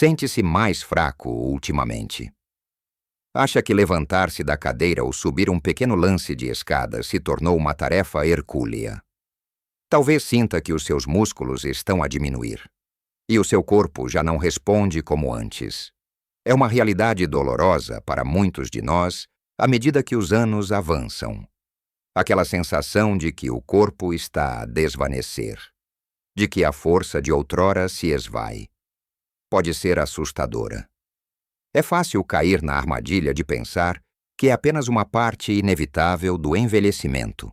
Sente-se mais fraco ultimamente. Acha que levantar-se da cadeira ou subir um pequeno lance de escada se tornou uma tarefa hercúlea. Talvez sinta que os seus músculos estão a diminuir. E o seu corpo já não responde como antes. É uma realidade dolorosa para muitos de nós à medida que os anos avançam. Aquela sensação de que o corpo está a desvanecer, de que a força de outrora se esvai. Pode ser assustadora. É fácil cair na armadilha de pensar que é apenas uma parte inevitável do envelhecimento,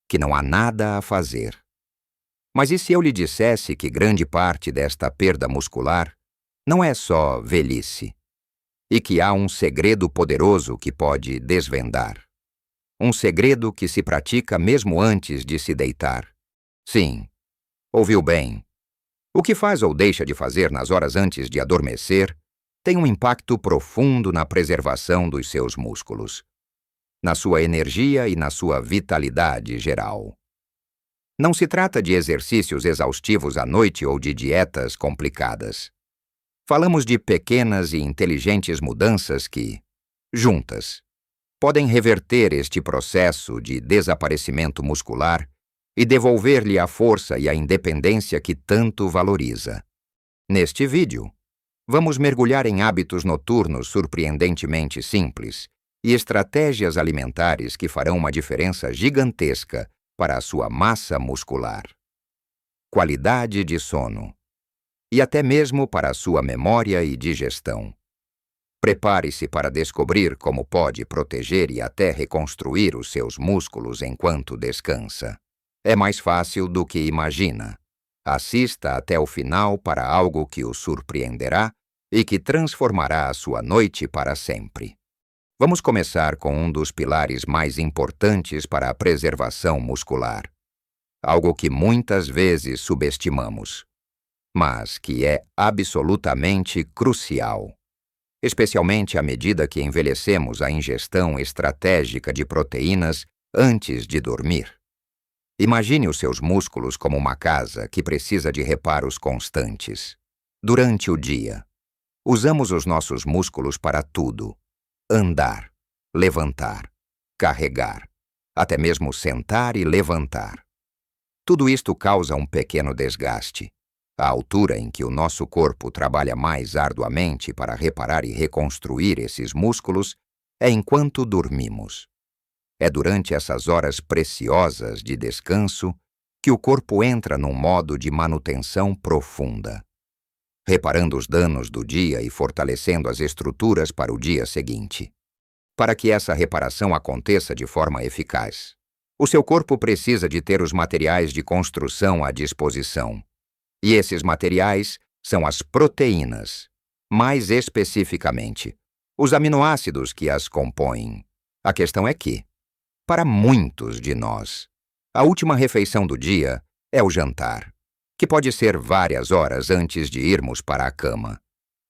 que não há nada a fazer. Mas e se eu lhe dissesse que grande parte desta perda muscular não é só velhice, e que há um segredo poderoso que pode desvendar? Um segredo que se pratica mesmo antes de se deitar. Sim, ouviu bem. O que faz ou deixa de fazer nas horas antes de adormecer tem um impacto profundo na preservação dos seus músculos, na sua energia e na sua vitalidade geral. Não se trata de exercícios exaustivos à noite ou de dietas complicadas. Falamos de pequenas e inteligentes mudanças que, juntas, podem reverter este processo de desaparecimento muscular e devolver-lhe a força e a independência que tanto valoriza. Neste vídeo, vamos mergulhar em hábitos noturnos surpreendentemente simples e estratégias alimentares que farão uma diferença gigantesca para a sua massa muscular, qualidade de sono e até mesmo para a sua memória e digestão. Prepare-se para descobrir como pode proteger e até reconstruir os seus músculos enquanto descansa. É mais fácil do que imagina. Assista até o final para algo que o surpreenderá e que transformará a sua noite para sempre. Vamos começar com um dos pilares mais importantes para a preservação muscular. Algo que muitas vezes subestimamos, mas que é absolutamente crucial. Especialmente à medida que envelhecemos a ingestão estratégica de proteínas antes de dormir. Imagine os seus músculos como uma casa que precisa de reparos constantes. Durante o dia, usamos os nossos músculos para tudo: andar, levantar, carregar, até mesmo sentar e levantar. Tudo isto causa um pequeno desgaste. A altura em que o nosso corpo trabalha mais arduamente para reparar e reconstruir esses músculos é enquanto dormimos. É durante essas horas preciosas de descanso que o corpo entra num modo de manutenção profunda, reparando os danos do dia e fortalecendo as estruturas para o dia seguinte. Para que essa reparação aconteça de forma eficaz, o seu corpo precisa de ter os materiais de construção à disposição. E esses materiais são as proteínas, mais especificamente, os aminoácidos que as compõem. A questão é que, para muitos de nós, a última refeição do dia é o jantar, que pode ser várias horas antes de irmos para a cama.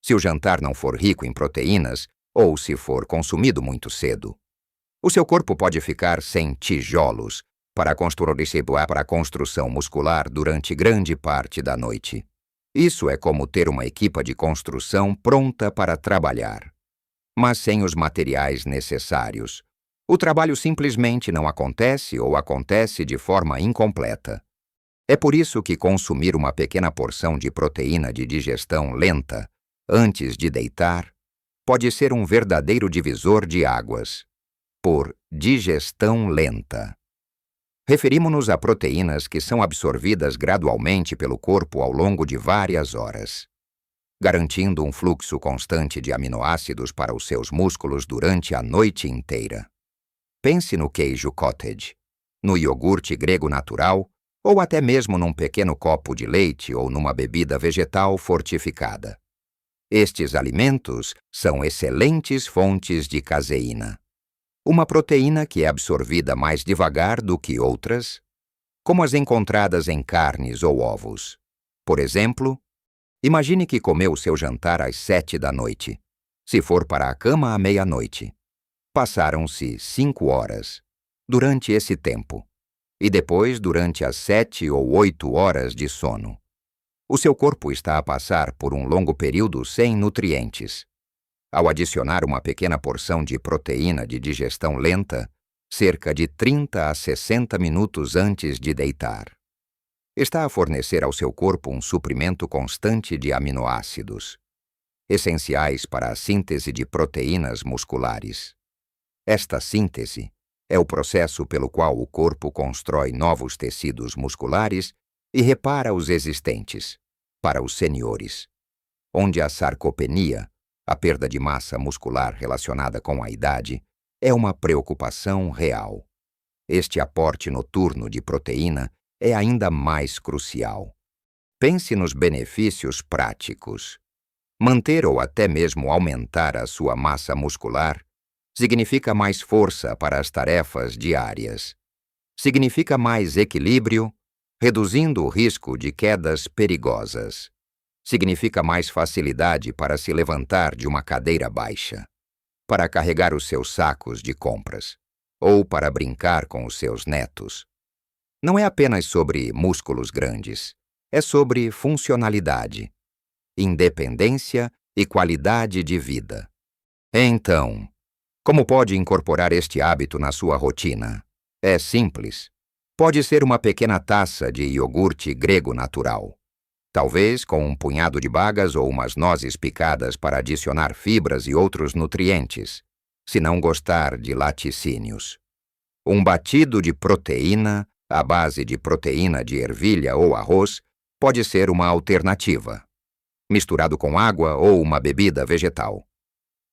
Se o jantar não for rico em proteínas, ou se for consumido muito cedo, o seu corpo pode ficar sem tijolos para a construção muscular durante grande parte da noite. Isso é como ter uma equipa de construção pronta para trabalhar, mas sem os materiais necessários. O trabalho simplesmente não acontece ou acontece de forma incompleta. É por isso que consumir uma pequena porção de proteína de digestão lenta, antes de deitar, pode ser um verdadeiro divisor de águas. Por digestão lenta, referimos-nos a proteínas que são absorvidas gradualmente pelo corpo ao longo de várias horas, garantindo um fluxo constante de aminoácidos para os seus músculos durante a noite inteira. Pense no queijo cottage, no iogurte grego natural ou até mesmo num pequeno copo de leite ou numa bebida vegetal fortificada. Estes alimentos são excelentes fontes de caseína, uma proteína que é absorvida mais devagar do que outras, como as encontradas em carnes ou ovos. Por exemplo, imagine que comeu seu jantar às 7 da noite. Se for para a cama à meia-noite, passaram-se 5 horas durante esse tempo, e depois durante as 7 ou 8 horas de sono. O seu corpo está a passar por um longo período sem nutrientes. Ao adicionar uma pequena porção de proteína de digestão lenta, cerca de 30 a 60 minutos antes de deitar, está a fornecer ao seu corpo um suprimento constante de aminoácidos, essenciais para a síntese de proteínas musculares. Esta síntese é o processo pelo qual o corpo constrói novos tecidos musculares e repara os existentes, para os seniores, onde a sarcopenia, a perda de massa muscular relacionada com a idade, é uma preocupação real. Este aporte noturno de proteína é ainda mais crucial. Pense nos benefícios práticos. Manter ou até mesmo aumentar a sua massa muscular significa mais força para as tarefas diárias. Significa mais equilíbrio, reduzindo o risco de quedas perigosas. Significa mais facilidade para se levantar de uma cadeira baixa, para carregar os seus sacos de compras, ou para brincar com os seus netos. Não é apenas sobre músculos grandes, é sobre funcionalidade, independência e qualidade de vida. Então, como pode incorporar este hábito na sua rotina? É simples. Pode ser uma pequena taça de iogurte grego natural, talvez com um punhado de bagas ou umas nozes picadas para adicionar fibras e outros nutrientes, se não gostar de laticínios. Um batido de proteína, à base de proteína de ervilha ou arroz, pode ser uma alternativa, misturado com água ou uma bebida vegetal.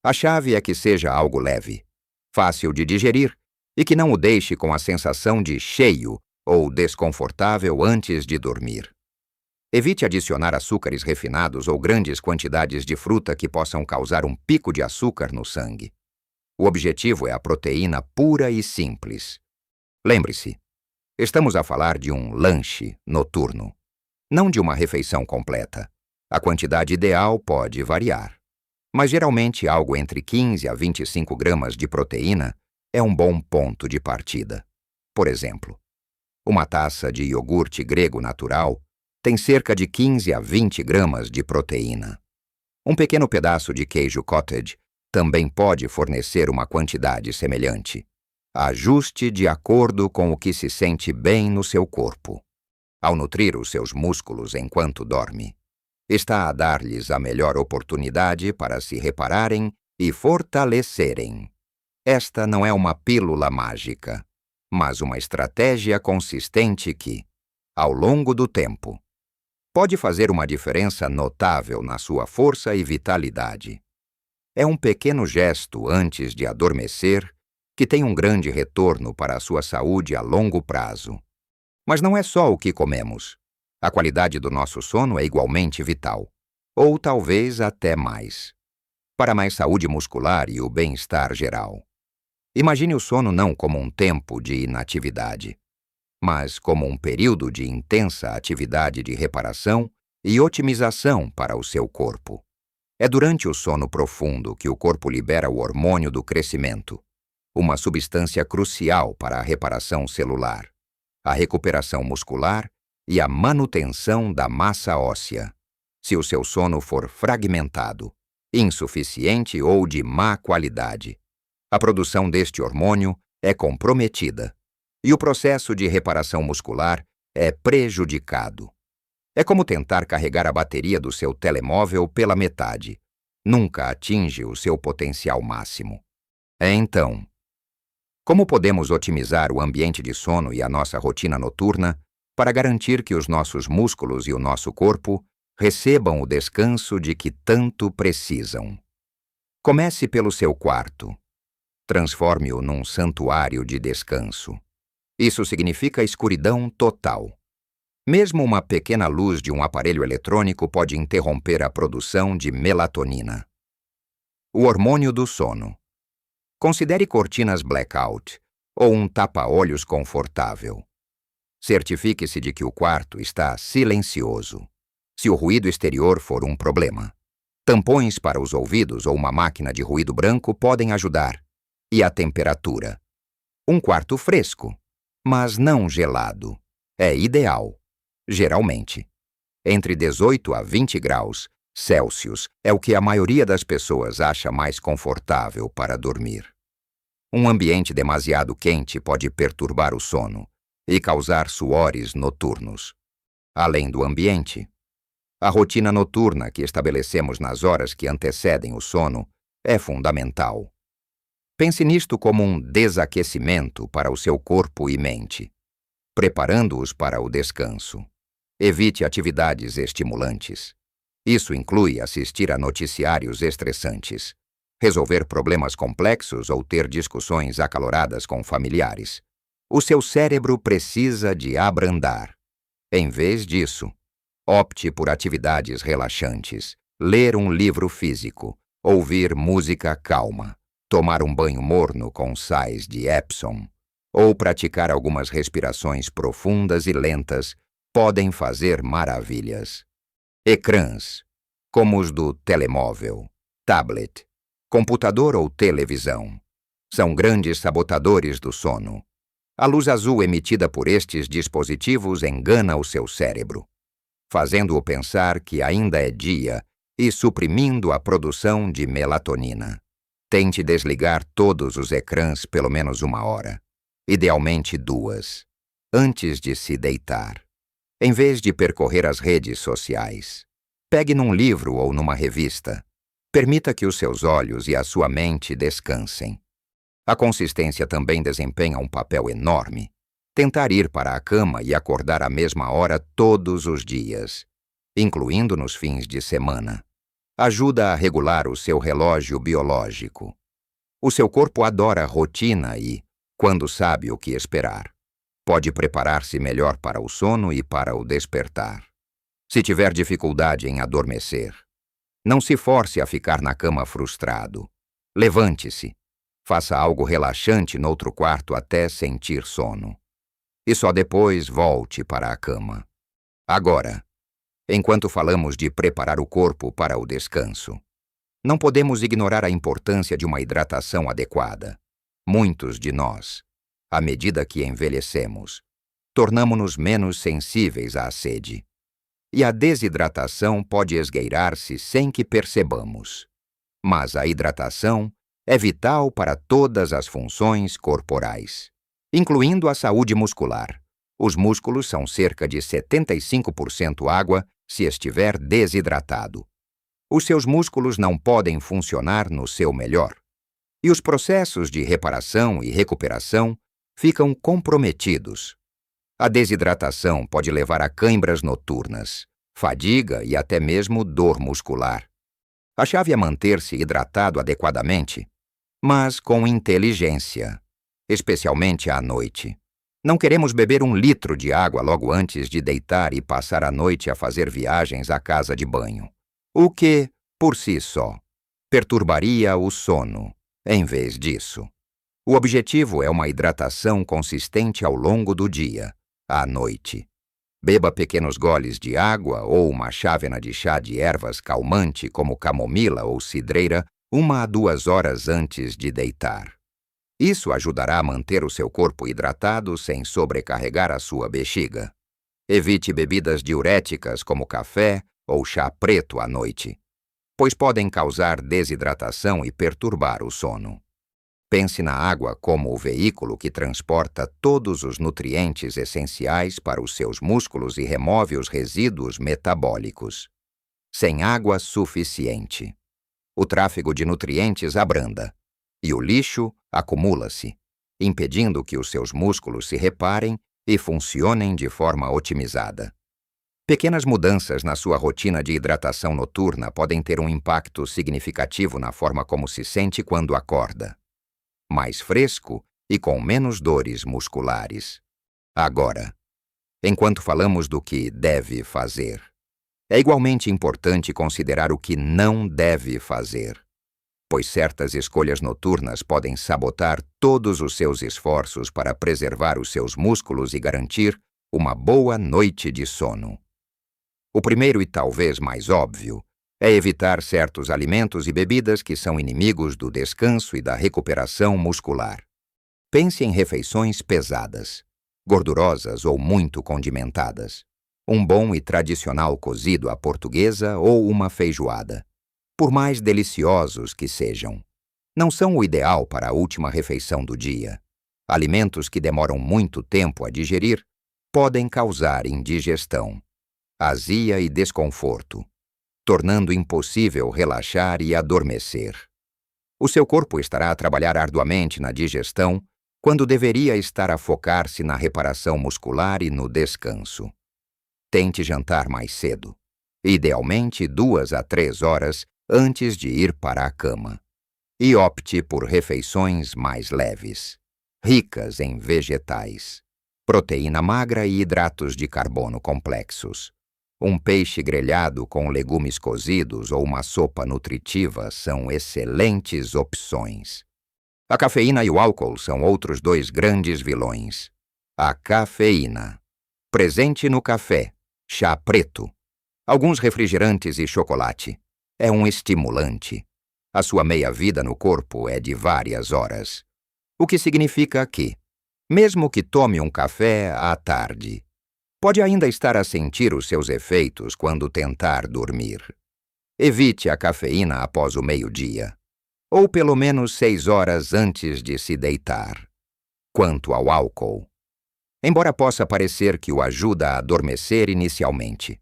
A chave é que seja algo leve, fácil de digerir e que não o deixe com a sensação de cheio ou desconfortável antes de dormir. Evite adicionar açúcares refinados ou grandes quantidades de fruta que possam causar um pico de açúcar no sangue. O objetivo é a proteína pura e simples. Lembre-se, estamos a falar de um lanche noturno, não de uma refeição completa. A quantidade ideal pode variar, mas geralmente algo entre 15 a 25 gramas de proteína é um bom ponto de partida. Por exemplo, uma taça de iogurte grego natural tem cerca de 15 a 20 gramas de proteína. Um pequeno pedaço de queijo cottage também pode fornecer uma quantidade semelhante. Ajuste de acordo com o que se sente bem no seu corpo. Ao nutrir os seus músculos enquanto dorme, está a dar-lhes a melhor oportunidade para se repararem e fortalecerem. Esta não é uma pílula mágica, mas uma estratégia consistente que, ao longo do tempo, pode fazer uma diferença notável na sua força e vitalidade. É um pequeno gesto antes de adormecer que tem um grande retorno para a sua saúde a longo prazo. Mas não é só o que comemos. A qualidade do nosso sono é igualmente vital, ou talvez até mais, para mais saúde muscular e o bem-estar geral. Imagine o sono não como um tempo de inatividade, mas como um período de intensa atividade de reparação e otimização para o seu corpo. É durante o sono profundo que o corpo libera o hormônio do crescimento, uma substância crucial para a reparação celular, a recuperação muscular e a manutenção da massa óssea. Se o seu sono for fragmentado, insuficiente ou de má qualidade, a produção deste hormônio é comprometida e o processo de reparação muscular é prejudicado. É como tentar carregar a bateria do seu telemóvel pela metade. Nunca atinge o seu potencial máximo. Então, como podemos otimizar o ambiente de sono e a nossa rotina noturna para garantir que os nossos músculos e o nosso corpo recebam o descanso de que tanto precisam? Comece pelo seu quarto. Transforme-o num santuário de descanso. Isso significa escuridão total. Mesmo uma pequena luz de um aparelho eletrônico pode interromper a produção de melatonina, o hormônio do sono. Considere cortinas blackout ou um tapa-olhos confortável. Certifique-se de que o quarto está silencioso, se o ruído exterior for um problema. Tampões para os ouvidos ou uma máquina de ruído branco podem ajudar. E a temperatura? Um quarto fresco, mas não gelado, é ideal, geralmente. Entre 18 a 20 graus Celsius é o que a maioria das pessoas acha mais confortável para dormir. Um ambiente demasiado quente pode perturbar o sono e causar suores noturnos. Além do ambiente, a rotina noturna que estabelecemos nas horas que antecedem o sono é fundamental. Pense nisto como um desaquecimento para o seu corpo e mente, preparando-os para o descanso. Evite atividades estimulantes. Isso inclui assistir a noticiários estressantes, resolver problemas complexos ou ter discussões acaloradas com familiares. O seu cérebro precisa de abrandar. Em vez disso, opte por atividades relaxantes, ler um livro físico, ouvir música calma, tomar um banho morno com sais de Epsom ou praticar algumas respirações profundas e lentas podem fazer maravilhas. Ecrãs, como os do telemóvel, tablet, computador ou televisão, são grandes sabotadores do sono. A luz azul emitida por estes dispositivos engana o seu cérebro, fazendo-o pensar que ainda é dia e suprimindo a produção de melatonina. Tente desligar todos os ecrãs pelo menos 1 hora, idealmente 2, antes de se deitar. Em vez de percorrer as redes sociais, pegue num livro ou numa revista. Permita que os seus olhos e a sua mente descansem. A consistência também desempenha um papel enorme. Tentar ir para a cama e acordar à mesma hora todos os dias, incluindo nos fins de semana, ajuda a regular o seu relógio biológico. O seu corpo adora rotina e, quando sabe o que esperar, pode preparar-se melhor para o sono e para o despertar. Se tiver dificuldade em adormecer, não se force a ficar na cama frustrado. Levante-se, faça algo relaxante noutro quarto até sentir sono. E só depois volte para a cama. Agora, enquanto falamos de preparar o corpo para o descanso, não podemos ignorar a importância de uma hidratação adequada. Muitos de nós, à medida que envelhecemos, tornamo-nos menos sensíveis à sede. E a desidratação pode esgueirar-se sem que percebamos. Mas a hidratação é vital para todas as funções corporais, incluindo a saúde muscular. Os músculos são cerca de 75% água se estiver desidratado. Os seus músculos não podem funcionar no seu melhor, e os processos de reparação e recuperação ficam comprometidos. A desidratação pode levar a cãibras noturnas, fadiga e até mesmo dor muscular. A chave é manter-se hidratado adequadamente, mas com inteligência, especialmente à noite. Não queremos beber 1 litro de água logo antes de deitar e passar a noite a fazer viagens à casa de banho, o que, por si só, perturbaria o sono. Em vez disso, o objetivo é uma hidratação consistente ao longo do dia, à noite. Beba pequenos goles de água ou uma chávena de chá de ervas calmante como camomila ou cidreira 1 a 2 horas antes de deitar. Isso ajudará a manter o seu corpo hidratado sem sobrecarregar a sua bexiga. Evite bebidas diuréticas como café ou chá preto à noite, pois podem causar desidratação e perturbar o sono. Pense na água como o veículo que transporta todos os nutrientes essenciais para os seus músculos e remove os resíduos metabólicos. Sem água suficiente, o tráfego de nutrientes abranda e o lixo acumula-se, impedindo que os seus músculos se reparem e funcionem de forma otimizada. Pequenas mudanças na sua rotina de hidratação noturna podem ter um impacto significativo na forma como se sente quando acorda. Mais fresco e com menos dores musculares. Agora, enquanto falamos do que deve fazer, é igualmente importante considerar o que não deve fazer, pois certas escolhas noturnas podem sabotar todos os seus esforços para preservar os seus músculos e garantir uma boa noite de sono. O primeiro e talvez mais óbvio é evitar certos alimentos e bebidas que são inimigos do descanso e da recuperação muscular. Pense em refeições pesadas, gordurosas ou muito condimentadas. um bom e tradicional cozido à portuguesa ou uma feijoada, por mais deliciosos que sejam, não são o ideal para a última refeição do dia. Alimentos que demoram muito tempo a digerir podem causar indigestão, azia e desconforto, tornando impossível relaxar e adormecer. O seu corpo estará a trabalhar arduamente na digestão quando deveria estar a focar-se na reparação muscular e no descanso. Tente jantar mais cedo, idealmente 2 a 3 horas antes de ir para a cama, e opte por refeições mais leves, ricas em vegetais, proteína magra e hidratos de carbono complexos. Um peixe grelhado com legumes cozidos ou uma sopa nutritiva são excelentes opções. A cafeína e o álcool são outros 2 grandes vilões. A cafeína, presente no café, chá preto, alguns refrigerantes e chocolate, é um estimulante. A sua meia-vida no corpo é de várias horas, o que significa que, mesmo que tome um café à tarde, pode ainda estar a sentir os seus efeitos quando tentar dormir. Evite a cafeína após o meio-dia, ou pelo menos 6 horas antes de se deitar. Quanto ao álcool, embora possa parecer que o ajuda a adormecer inicialmente,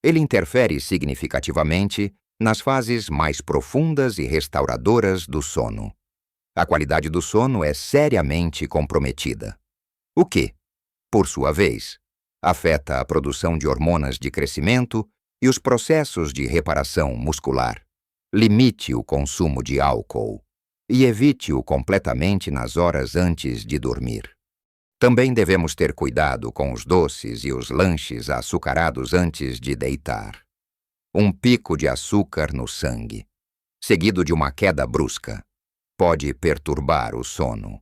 ele interfere significativamente nas fases mais profundas e restauradoras do sono. A qualidade do sono é seriamente comprometida, o que, por sua vez, afeta a produção de hormonas de crescimento e os processos de reparação muscular. Limite o consumo de álcool e evite-o completamente nas horas antes de dormir. Também devemos ter cuidado com os doces e os lanches açucarados antes de deitar. Um pico de açúcar no sangue, seguido de uma queda brusca, pode perturbar o sono.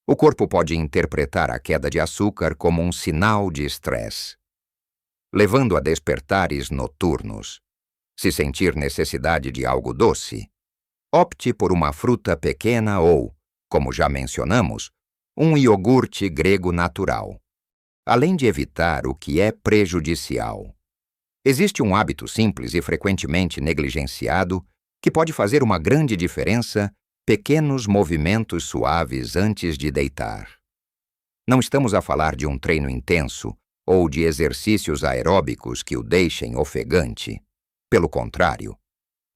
O corpo pode interpretar a queda de açúcar como um sinal de estresse, levando a despertares noturnos. Se sentir necessidade de algo doce, opte por uma fruta pequena ou, como já mencionamos, um iogurte grego natural, além de evitar o que é prejudicial. Existe um hábito simples e frequentemente negligenciado que pode fazer uma grande diferença: pequenos movimentos suaves antes de deitar. Não estamos a falar de um treino intenso ou de exercícios aeróbicos que o deixem ofegante. Pelo contrário,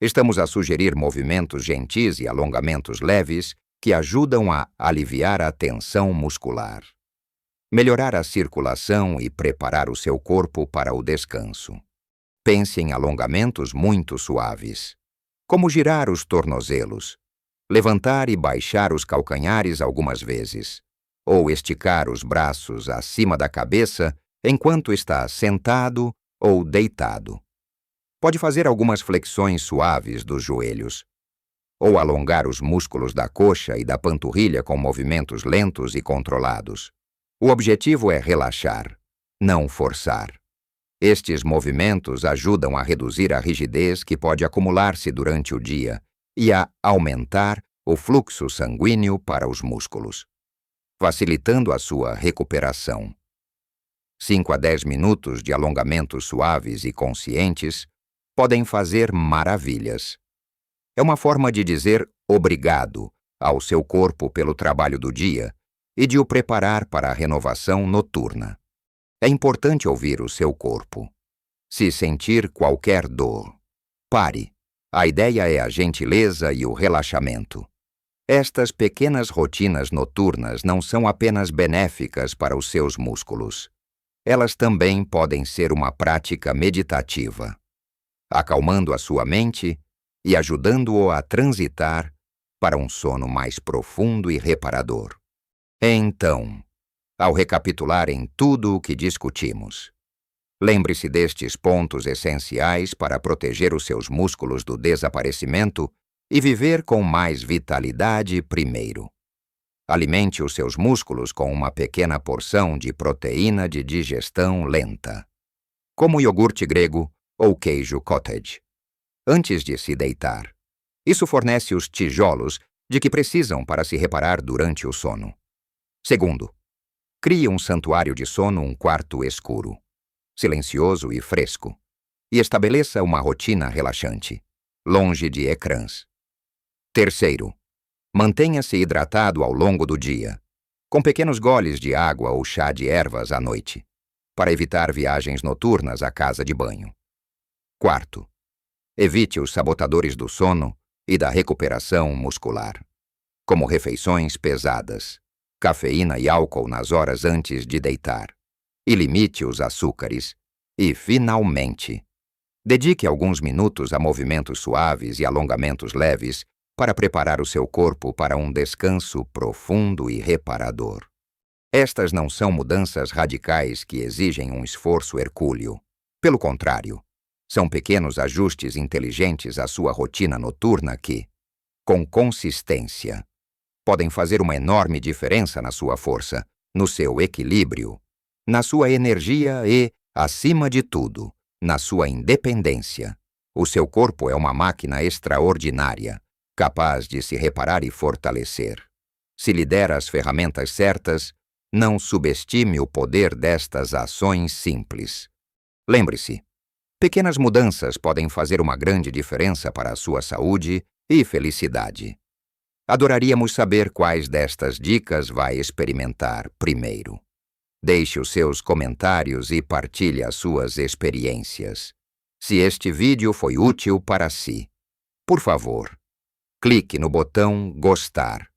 estamos a sugerir movimentos gentis e alongamentos leves que ajudam a aliviar a tensão muscular, melhorar a circulação e preparar o seu corpo para o descanso. Pense em alongamentos muito suaves, como girar os tornozelos, levantar e baixar os calcanhares algumas vezes, ou esticar os braços acima da cabeça enquanto está sentado ou deitado. Pode fazer algumas flexões suaves dos joelhos, ou alongar os músculos da coxa e da panturrilha com movimentos lentos e controlados. O objetivo é relaxar, não forçar. Estes movimentos ajudam a reduzir a rigidez que pode acumular-se durante o dia e a aumentar o fluxo sanguíneo para os músculos, facilitando a sua recuperação. 5 a 10 minutos de alongamentos suaves e conscientes podem fazer maravilhas. É uma forma de dizer obrigado ao seu corpo pelo trabalho do dia e de o preparar para a renovação noturna. É importante ouvir o seu corpo. Se sentir qualquer dor, pare. A ideia é a gentileza e o relaxamento. Estas pequenas rotinas noturnas não são apenas benéficas para os seus músculos. Elas também podem ser uma prática meditativa, acalmando a sua mente e ajudando-o a transitar para um sono mais profundo e reparador. Então, ao recapitularem tudo o que discutimos, lembre-se destes pontos essenciais para proteger os seus músculos do desaparecimento e viver com mais vitalidade primeiro. Alimente os seus músculos com uma pequena porção de proteína de digestão lenta, como iogurte grego ou queijo cottage, antes de se deitar. Isso fornece os tijolos de que precisam para se reparar durante o sono. Segundo, crie um santuário de sono, um quarto escuro. silencioso e fresco, e estabeleça uma rotina relaxante, longe de ecrãs. Terceiro, mantenha-se hidratado ao longo do dia, com pequenos goles de água ou chá de ervas à noite, para evitar viagens noturnas à casa de banho. Quarto, evite os sabotadores do sono e da recuperação muscular, como refeições pesadas, cafeína e álcool nas horas antes de deitar, e limite os açúcares. E, finalmente, dedique alguns minutos a movimentos suaves e alongamentos leves para preparar o seu corpo para um descanso profundo e reparador. Estas não são mudanças radicais que exigem um esforço hercúleo. Pelo contrário, são pequenos ajustes inteligentes à sua rotina noturna que, com consistência, podem fazer uma enorme diferença na sua força, no seu equilíbrio, na sua energia e, acima de tudo, na sua independência. O seu corpo é uma máquina extraordinária, capaz de se reparar e fortalecer. Se lhe der as ferramentas certas, não subestime o poder destas ações simples. Lembre-se, pequenas mudanças podem fazer uma grande diferença para a sua saúde e felicidade. Adoraríamos saber quais destas dicas vai experimentar primeiro. Deixe os seus comentários e partilhe as suas experiências. Se este vídeo foi útil para si, por favor, clique no botão gostar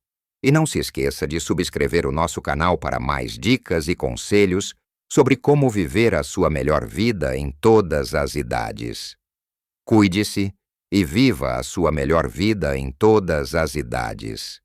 e não se esqueça de subscrever o nosso canal para mais dicas e conselhos sobre como viver a sua melhor vida em todas as idades. Cuide-se e viva a sua melhor vida em todas as idades.